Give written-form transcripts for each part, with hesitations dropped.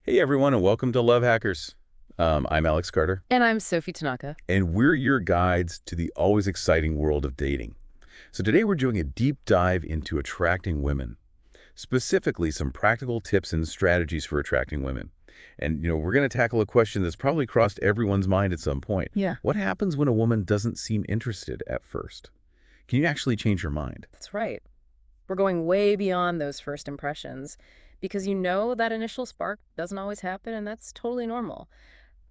Hey everyone, and welcome to Love Hackers. I'm Alex Carter, And I'm Sophie Tanaka. and we're your guides to the always exciting world of dating. So today we're doing a deep dive into attracting women, specifically some practical tips and strategies for attracting women. And, we're going to tackle a question that's probably crossed everyone's mind at some point. Yeah. What happens when a woman doesn't seem interested at first? Can you actually change her mind? That's right. We're going way beyond those first impressions because you know that initial spark doesn't always happen, and that's totally normal.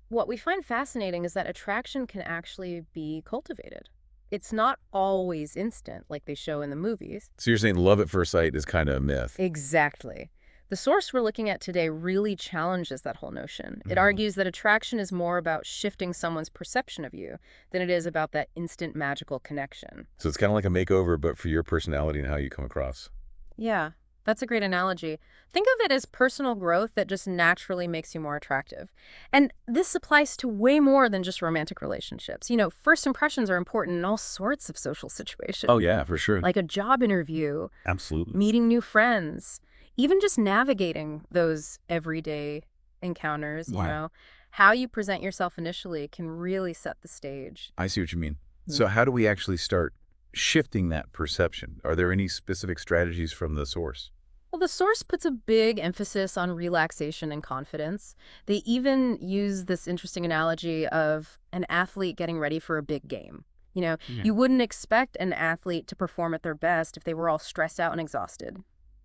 What we find fascinating is that attraction can actually be cultivated. It's not always instant like they show in the movies. So you're saying love at first sight is kind of a myth? Exactly. The source we're looking at today really challenges that whole notion. It Mhm. argues that attraction is more about shifting someone's perception of you than it is about that instant magical connection. So it's kind of like a makeover, but for your personality and how you come across. Yeah, that's a great analogy. Think of it as personal growth that just naturally makes you more attractive. And this applies to way more than just romantic relationships. First impressions are important in all sorts of social situations, Oh yeah, for sure. like a job interview, Absolutely. meeting new friends, even just navigating those everyday encounters, Wow. How you present yourself initially can really set the stage. I see what you mean. Mm. So how do we actually start shifting that perception? Are there any specific strategies from the source? Well, the source puts a big emphasis on relaxation and confidence. They even use this interesting analogy of an athlete getting ready for a big game. Yeah. You wouldn't expect an athlete to perform at their best if they were all stressed out and exhausted,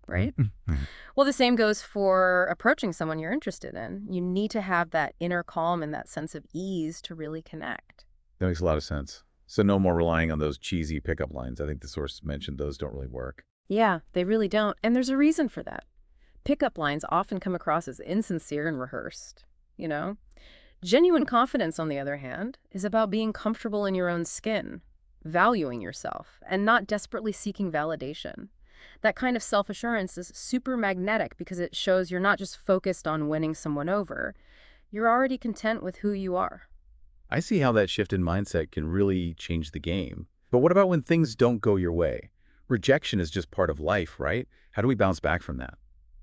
right? Mhm. Mhm. Well, the same goes for approaching someone you're interested in. You need to have that inner calm and that sense of ease to really connect. That makes a lot of sense. So no more relying on those cheesy pickup lines. I think the source mentioned those don't really work. Yeah, they really don't. And there's a reason for that. Pickup lines often come across as insincere and rehearsed, you know? Genuine confidence, on the other hand, is about being comfortable in your own skin, valuing yourself, and not desperately seeking validation. That kind of self-assurance is super magnetic because it shows you're not just focused on winning someone over. You're already content with who you are. I see how that shift in mindset can really change the game. But what about when things don't go your way? Rejection is just part of life, right? How do we bounce back from that?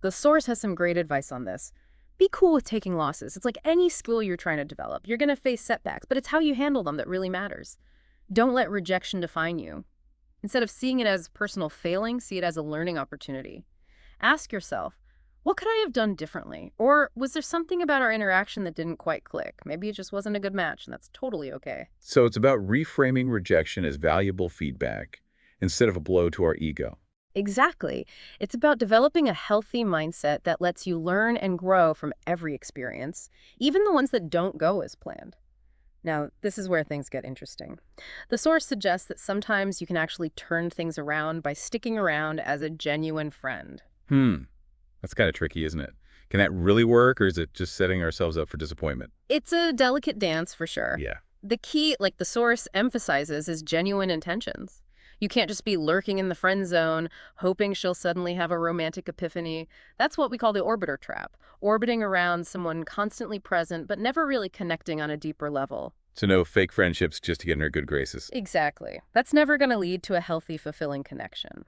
The source has some great advice on this. Be cool with taking losses. It's like any skill you're trying to develop. You're going to face setbacks, but it's how you handle them that really matters. Don't let rejection define you. Instead of seeing it as personal failing, see it as a learning opportunity. Ask yourself, what could I have done differently? Or was there something about our interaction that didn't quite click? Maybe it just wasn't a good match, and that's totally okay. So it's about reframing rejection as valuable feedback instead of a blow to our ego. Exactly. It's about developing a healthy mindset that lets you learn and grow from every experience, even the ones that don't go as planned. Now, this is where things get interesting. The source suggests that sometimes you can actually turn things around by sticking around as a genuine friend. Hmm. That's kind of tricky, isn't it? Can that really work, or is it just setting ourselves up for disappointment? It's a delicate dance for sure. Yeah. The key, like the source emphasizes, is genuine intentions. You can't just be lurking in the friend zone, hoping she'll suddenly have a romantic epiphany. That's what we call the orbiter trap, orbiting around someone constantly present but never really connecting on a deeper level. So no fake friendships just to get in her good graces. Exactly. That's never going to lead to a healthy, fulfilling connection.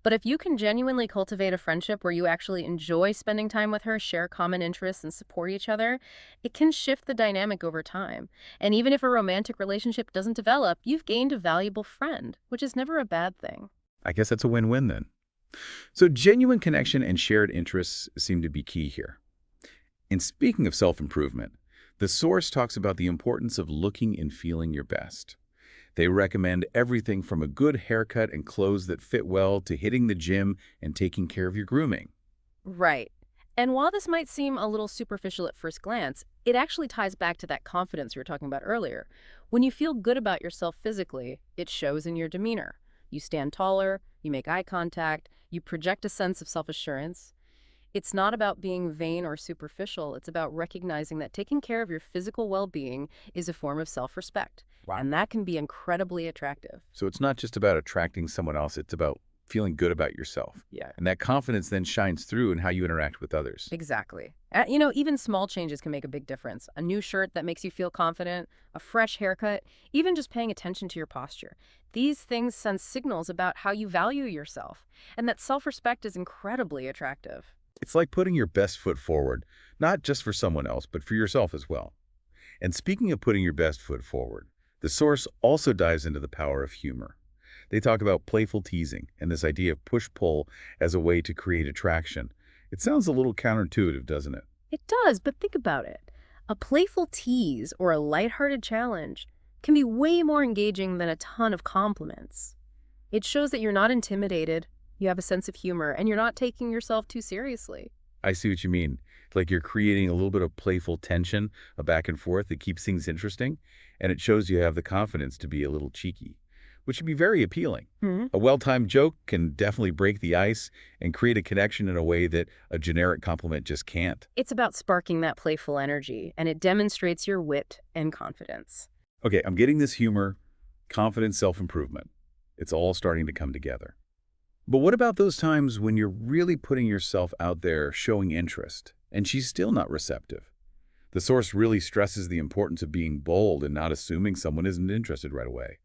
But if you can genuinely cultivate a friendship where you actually enjoy spending time with her, share common interests, and support each other, it can shift the dynamic over time. And even if a romantic relationship doesn't develop, you've gained a valuable friend, which is never a bad thing. I guess that's a win-win then. So genuine connection and shared interests seem to be key here. And speaking of self-improvement, the source talks about the importance of looking and feeling your best. They recommend everything from a good haircut and clothes that fit well to hitting the gym and taking care of your grooming. Right. And while this might seem a little superficial at first glance, it actually ties back to that confidence we were talking about earlier. When you feel good about yourself physically, it shows in your demeanor. You stand taller, you make eye contact, you project a sense of self-assurance. It's not about being vain or superficial. It's about recognizing that taking care of your physical well-being is a form of self-respect. Wow. And that can be incredibly attractive. So it's not just about attracting someone else, it's about feeling good about yourself. Yeah. And that confidence then shines through in how you interact with others. Exactly. Even small changes can make a big difference. A new shirt that makes you feel confident, a fresh haircut, even just paying attention to your posture. These things send signals about how you value yourself, and that self-respect is incredibly attractive. It's like putting your best foot forward, not just for someone else, but for yourself as well. And speaking of putting your best foot forward, the source also dives into the power of humor. They talk about playful teasing and this idea of push-pull as a way to create attraction. It sounds a little counterintuitive, doesn't it? It does, but think about it. A playful tease or a lighthearted challenge can be way more engaging than a ton of compliments. It shows that you're not intimidated, you have a sense of humor, and you're not taking yourself too seriously. I see what you mean. It's like you're creating a little bit of playful tension, a back and forth that keeps things interesting, and it shows you have the confidence to be a little cheeky, which can be very appealing. Hmm. A well-timed joke can definitely break the ice and create a connection in a way that a generic compliment just can't. It's about sparking that playful energy, and it demonstrates your wit and confidence. Okay, I'm getting this humor, confidence, self-improvement. It's all starting to come together. But what about those times when you're really putting yourself out there, showing interest, and she's still not receptive? The source really stresses the importance of being bold and not assuming someone isn't interested right away.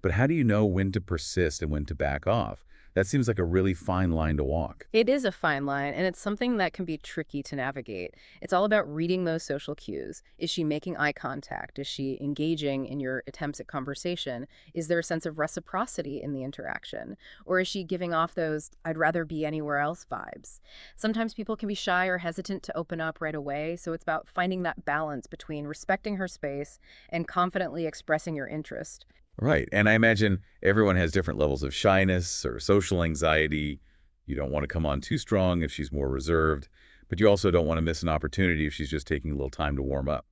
But how do you know when to persist and when to back off? That seems like a really fine line to walk. It is a fine line, and it's something that can be tricky to navigate. It's all about reading those social cues. Is she making eye contact? Is she engaging in your attempts at conversation? Is there a sense of reciprocity in the interaction? Or is she giving off those "I'd rather be anywhere else" vibes? Sometimes people can be shy or hesitant to open up right away, so it's about finding that balance between respecting her space and confidently expressing your interest. Right. And I imagine everyone has different levels of shyness or social anxiety. You don't want to come on too strong if she's more reserved, but you also don't want to miss an opportunity if she's just taking a little time to warm up.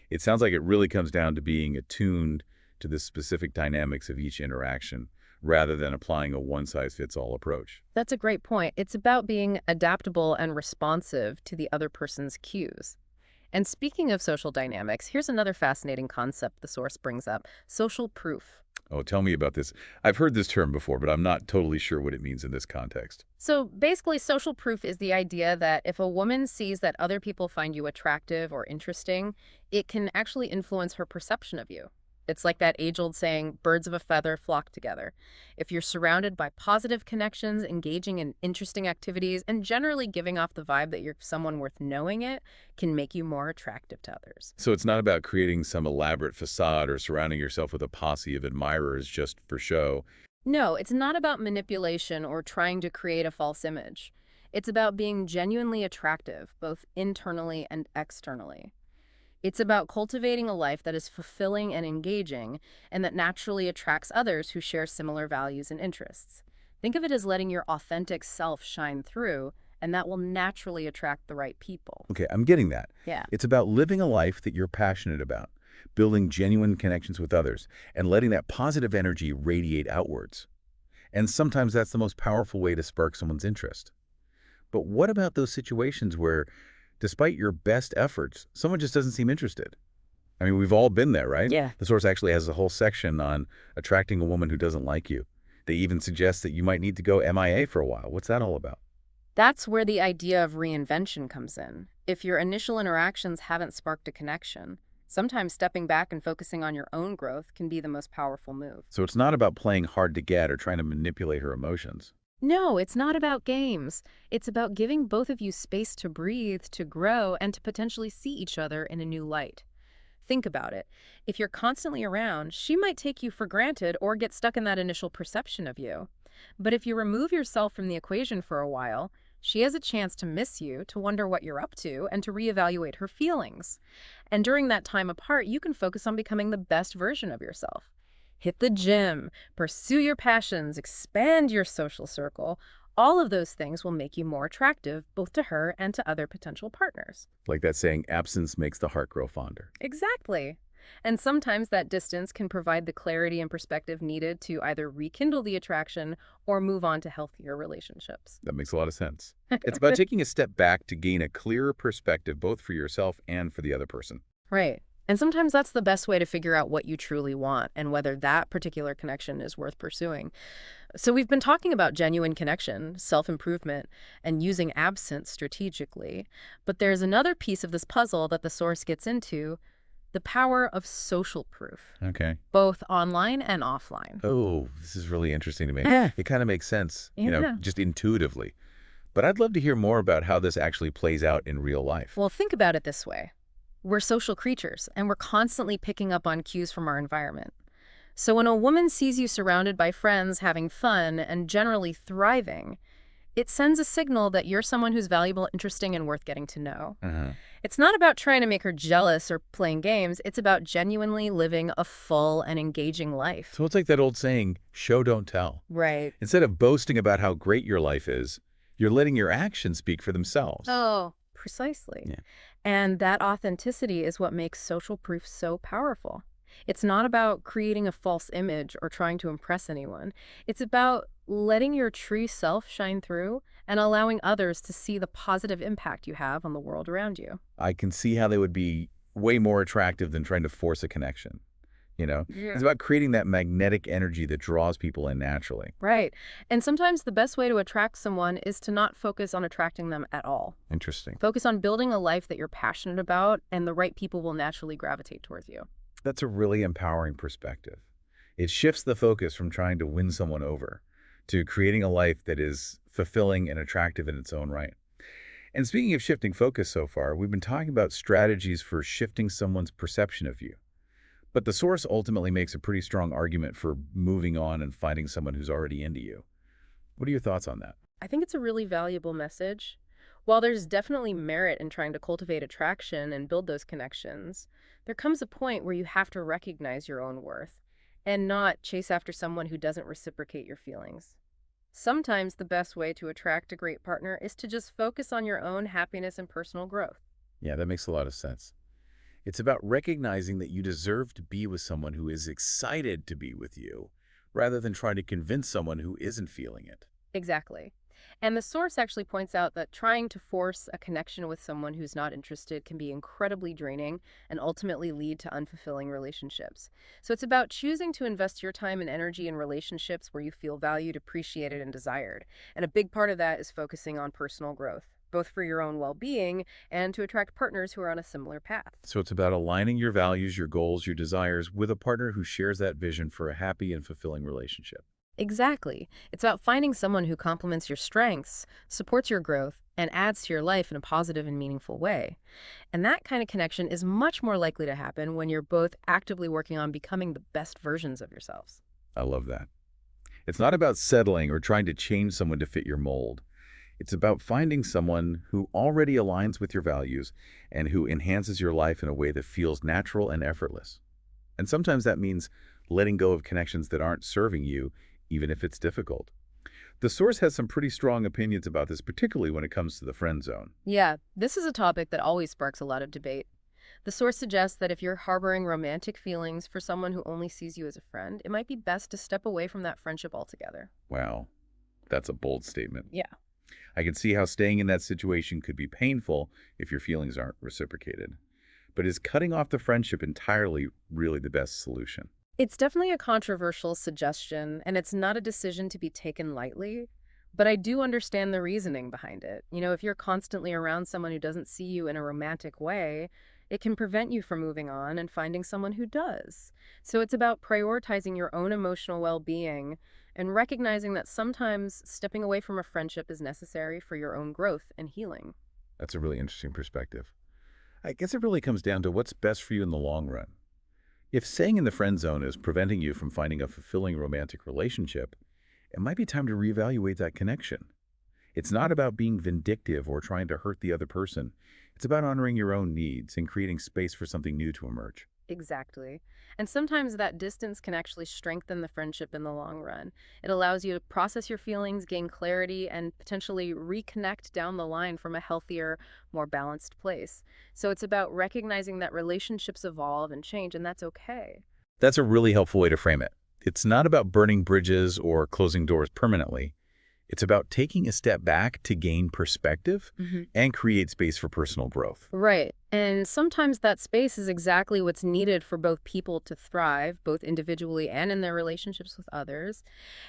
It sounds like it really comes down to being attuned to the specific dynamics of each interaction rather than applying a one-size-fits-all approach. That's a great point. It's about being adaptable and responsive to the other person's cues. And speaking of social dynamics, here's another fascinating concept the source brings up: social proof. Oh, tell me about this. I've heard this term before, but I'm not totally sure what it means in this context. So basically, social proof is the idea that if a woman sees that other people find you attractive or interesting, it can actually influence her perception of you. It's like that age-old saying, birds of a feather flock together. If you're surrounded by positive connections, engaging in interesting activities, and generally giving off the vibe that you're someone worth knowing, it can make you more attractive to others. So it's not about creating some elaborate facade or surrounding yourself with a posse of admirers just for show. No, it's not about manipulation or trying to create a false image. It's about being genuinely attractive, both internally and externally. It's about cultivating a life that is fulfilling and engaging, and that naturally attracts others who share similar values and interests. Think of it as letting your authentic self shine through, and that will naturally attract the right people. Okay, I'm getting that. Yeah. It's about living a life that you're passionate about, building genuine connections with others, and letting that positive energy radiate outwards. And sometimes that's the most powerful way to spark someone's interest. But what about those situations where, despite your best efforts, someone just doesn't seem interested? I mean, we've all been there, right? Yeah. The source actually has a whole section on attracting a woman who doesn't like you. They even suggest that you might need to go MIA for a while. What's that all about? That's where the idea of reinvention comes in. If your initial interactions haven't sparked a connection, sometimes stepping back and focusing on your own growth can be the most powerful move. So it's not about playing hard to get or trying to manipulate her emotions. No, it's not about games. It's about giving both of you space to breathe, to grow, and to potentially see each other in a new light. Think about it. If you're constantly around, she might take you for granted or get stuck in that initial perception of you. But if you remove yourself from the equation for a while, she has a chance to miss you, to wonder what you're up to, and to reevaluate her feelings. And during that time apart, you can focus on becoming the best version of yourself. Hit the gym, pursue your passions, expand your social circle. All of those things will make you more attractive, both to her and to other potential partners. Like that saying, absence makes the heart grow fonder. Exactly. And sometimes that distance can provide the clarity and perspective needed to either rekindle the attraction or move on to healthier relationships. That makes a lot of sense. It's about taking a step back to gain a clearer perspective, both for yourself and for the other person. Right. And sometimes that's the best way to figure out what you truly want and whether that particular connection is worth pursuing. So we've been talking about genuine connection, self-improvement, and using absence strategically. But there's another piece of this puzzle that the source gets into: the power of social proof, Okay. both online and offline. Oh, this is really interesting to me. Yeah. It kind of makes sense, Yeah. just intuitively. but I'd love to hear more about how this actually plays out in real life. Well, think about it this way. We're social creatures, and we're constantly picking up on cues from our environment. So when a woman sees you surrounded by friends, having fun, and generally thriving, it sends a signal that you're someone who's valuable, interesting, and worth getting to know. Uh-huh. It's not about trying to make her jealous or playing games. It's about genuinely living a full and engaging life. So it's like that old saying, show don't tell. Right. Instead of boasting about how great your life is, you're letting your actions speak for themselves. Oh, precisely. Yeah. And that authenticity is what makes social proof so powerful. It's not about creating a false image or trying to impress anyone. It's about letting your true self shine through and allowing others to see the positive impact you have on the world around you. I can see how they would be way more attractive than trying to force a connection. Yeah. It's about creating that magnetic energy that draws people in naturally. Right. And sometimes the best way to attract someone is to not focus on attracting them at all. Interesting. Focus on building a life that you're passionate about, and the right people will naturally gravitate towards you. That's a really empowering perspective. It shifts the focus from trying to win someone over to creating a life that is fulfilling and attractive in its own right. And speaking of shifting focus so far, we've been talking about strategies for shifting someone's perception of you. But the source ultimately makes a pretty strong argument for moving on and finding someone who's already into you. What are your thoughts on that? I think it's a really valuable message. While there's definitely merit in trying to cultivate attraction and build those connections, there comes a point where you have to recognize your own worth and not chase after someone who doesn't reciprocate your feelings. Sometimes the best way to attract a great partner is to just focus on your own happiness and personal growth. Yeah, that makes a lot of sense. It's about recognizing that you deserve to be with someone who is excited to be with you, rather than trying to convince someone who isn't feeling it. Exactly. And the source actually points out that trying to force a connection with someone who's not interested can be incredibly draining and ultimately lead to unfulfilling relationships. So it's about choosing to invest your time and energy in relationships where you feel valued, appreciated, and desired. And a big part of that is focusing on personal growth, both for your own well-being and to attract partners who are on a similar path. So it's about aligning your values, your goals, your desires with a partner who shares that vision for a happy and fulfilling relationship. Exactly. It's about finding someone who complements your strengths, supports your growth, and adds to your life in a positive and meaningful way. And that kind of connection is much more likely to happen when you're both actively working on becoming the best versions of yourselves. I love that. It's not about settling or trying to change someone to fit your mold. It's about finding someone who already aligns with your values and who enhances your life in a way that feels natural and effortless. And sometimes that means letting go of connections that aren't serving you, even if it's difficult. The source has some pretty strong opinions about this, particularly when it comes to the friend zone. Yeah, this is a topic that always sparks a lot of debate. The source suggests that if you're harboring romantic feelings for someone who only sees you as a friend, it might be best to step away from that friendship altogether. Wow, that's a bold statement. Yeah. I can see how staying in that situation could be painful if your feelings aren't reciprocated. But is cutting off the friendship entirely really the best solution? It's definitely a controversial suggestion, and it's not a decision to be taken lightly, but I do understand the reasoning behind it. If you're constantly around someone who doesn't see you in a romantic way, it can prevent you from moving on and finding someone who does. So it's about prioritizing your own emotional well-being and recognizing that sometimes stepping away from a friendship is necessary for your own growth and healing. That's a really interesting perspective. I guess it really comes down to what's best for you in the long run. If staying in the friend zone is preventing you from finding a fulfilling romantic relationship, it might be time to reevaluate that connection. It's not about being vindictive or trying to hurt the other person. It's about honoring your own needs and creating space for something new to emerge. Exactly. And sometimes that distance can actually strengthen the friendship in the long run. It allows you to process your feelings, gain clarity, and potentially reconnect down the line from a healthier, more balanced place. So it's about recognizing that relationships evolve and change, and that's okay. That's a really helpful way to frame it. It's not about burning bridges or closing doors permanently. It's about taking a step back to gain perspective and create space for personal growth. Right. And sometimes that space is exactly what's needed for both people to thrive, both individually and in their relationships with others.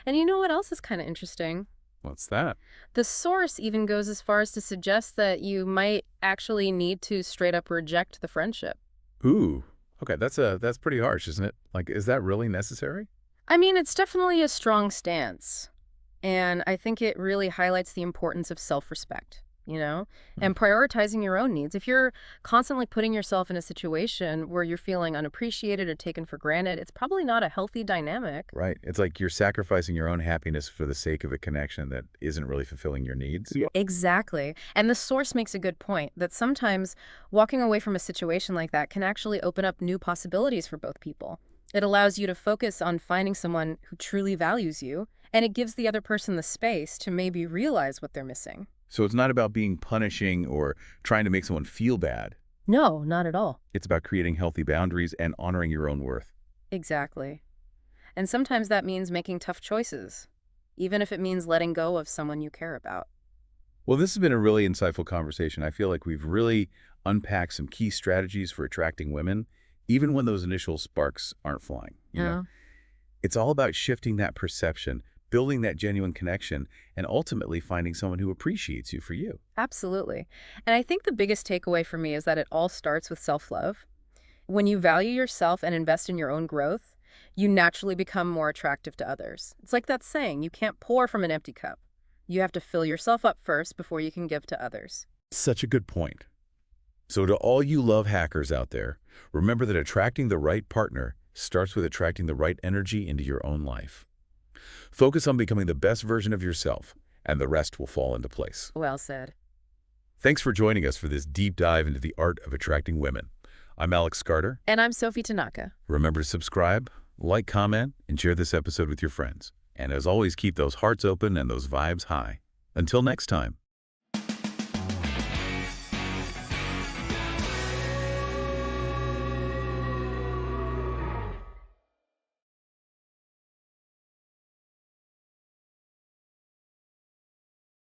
And you know what else is kind of interesting? What's that? The source even goes as far as to suggest that you might actually need to straight up reject the friendship. Ooh, okay, that's pretty harsh, isn't it? Like, is that really necessary? I mean, it's definitely a strong stance. And I think it really highlights the importance of self-respect, Hmm. and prioritizing your own needs. If you're constantly putting yourself in a situation where you're feeling unappreciated or taken for granted, it's probably not a healthy dynamic. Right. It's like you're sacrificing your own happiness for the sake of a connection that isn't really fulfilling your needs. Yeah. Exactly. And the source makes a good point that sometimes walking away from a situation like that can actually open up new possibilities for both people. It allows you to focus on finding someone who truly values you, and it gives the other person the space to maybe realize what they're missing. So it's not about being punishing or trying to make someone feel bad. No, not at all. It's about creating healthy boundaries and honoring your own worth. Exactly. And sometimes that means making tough choices, even if it means letting go of someone you care about. Well, this has been a really insightful conversation. I feel like we've really unpacked some key strategies for attracting women, even when those initial sparks aren't flying. Yeah. It's all about shifting that perception, building that genuine connection, and ultimately finding someone who appreciates you for you. Absolutely. And I think the biggest takeaway for me is that it all starts with self-love. When you value yourself and invest in your own growth, you naturally become more attractive to others. It's like that saying, you can't pour from an empty cup. You have to fill yourself up first before you can give to others. Such a good point. So to all you love hackers out there, remember that attracting the right partner starts with attracting the right energy into your own life. Focus on becoming the best version of yourself, and the rest will fall into place. Well said. Thanks for joining us for this deep dive into the art of attracting women. I'm Alex Carter. And I'm Sophie Tanaka. Remember to subscribe, like, comment, and share this episode with your friends. And as always, keep those hearts open and those vibes high. Until next time.